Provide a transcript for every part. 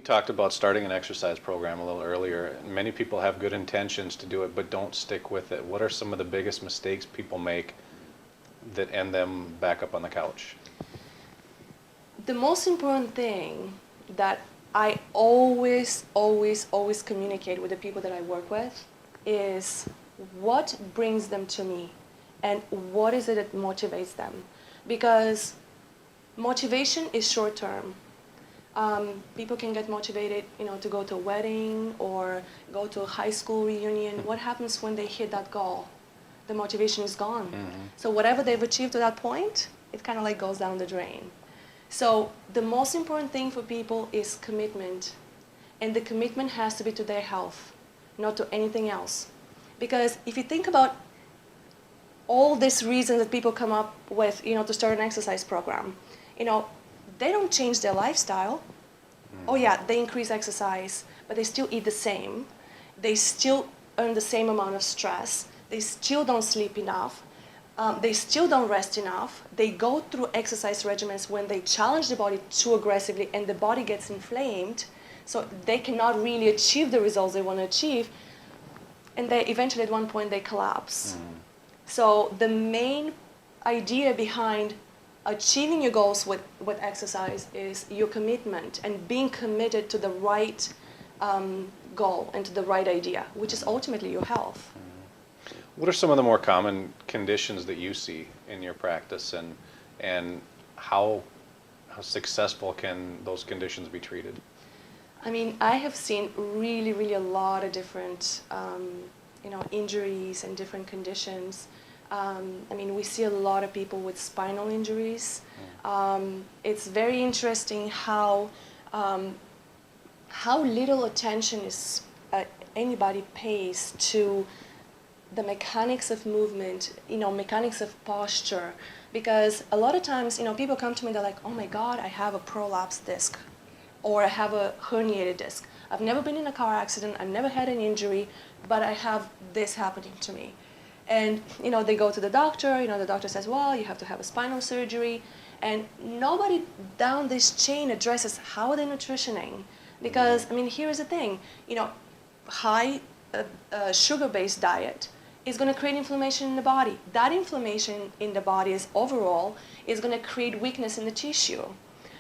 We talked about starting an exercise program a little earlier. Many people have good intentions to do it, but don't stick with it. What are some of the biggest mistakes people make that end them back up on the couch? The most important thing that I always communicate with the people that I work with is what brings them to me and what is it that motivates them. Because motivation is short term. People can get motivated, to go to a wedding or go to a high school reunion. What happens when they hit that goal? The motivation is gone. Mm-hmm. So whatever they've achieved to that point, it kind of like goes down the drain. So the most important thing for people is commitment. And the commitment has to be to their health, not to anything else. Because if you think about all these reasons that people come up with, to start an exercise program, they don't change their lifestyle. Oh yeah, they increase exercise, but they still eat the same. They still earn the same amount of stress. They still don't sleep enough. They still don't rest enough. They go through exercise regimens when they challenge the body too aggressively and the body gets inflamed, so they cannot really achieve the results they want to achieve, and they eventually at one point they collapse. So the main idea behind achieving your goals with exercise is your commitment and being committed to the right goal and to the right idea, which is ultimately your health. What are some of the more common conditions that you see in your practice, and how successful can those conditions be treated? I mean, I have seen really a lot of different injuries and different conditions. I mean, we see a lot of people with spinal injuries. It's very interesting how little attention is anybody pays to the mechanics of movement, mechanics of posture, because a lot of times, people come to me, they're like, oh my God, I have a prolapsed disc, or I have a herniated disc. I've never been in a car accident, I've never had an injury, but I have this happening to me. And, they go to the doctor, the doctor says, well, you have to have a spinal surgery, and nobody down this chain addresses how are they nutritioning, because, I mean, here's the thing, high sugar-based diet is going to create inflammation in the body. That inflammation in the body is going to create weakness in the tissue.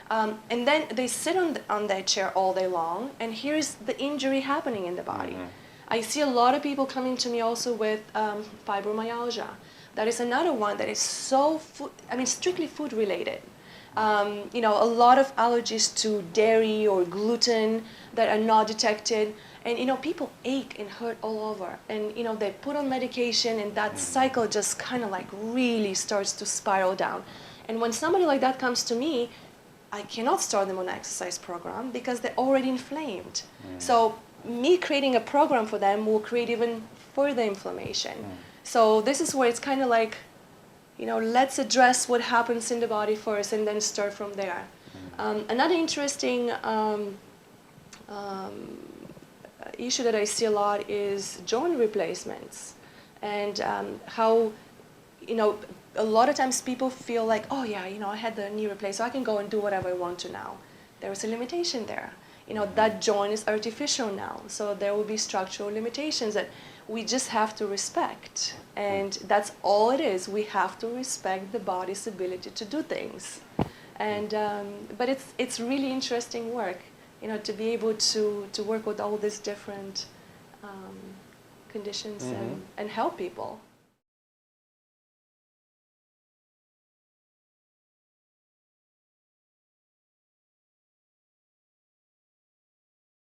And then they sit on that chair all day long, and here's the injury happening in the body. I see a lot of people coming to me also with fibromyalgia. That is another one that is strictly food related. A lot of allergies to dairy or gluten that are not detected. And, people ache and hurt all over. And, they put on medication, and that cycle just kind of like really starts to spiral down. And when somebody like that comes to me, I cannot start them on an exercise program because they're already inflamed. So me creating a program for them will create even further inflammation. So this is where it's kind of like, let's address what happens in the body first and then start from there. Another interesting issue that I see a lot is joint replacements, and how, a lot of times people feel like, oh yeah, I had the knee replaced, so I can go and do whatever I want to now. There is a limitation there. That joint is artificial now, so there will be structural limitations that we just have to respect, and that's all it is. We have to respect the body's ability to do things, and but it's really interesting work, to be able to work with all these different conditions and help people.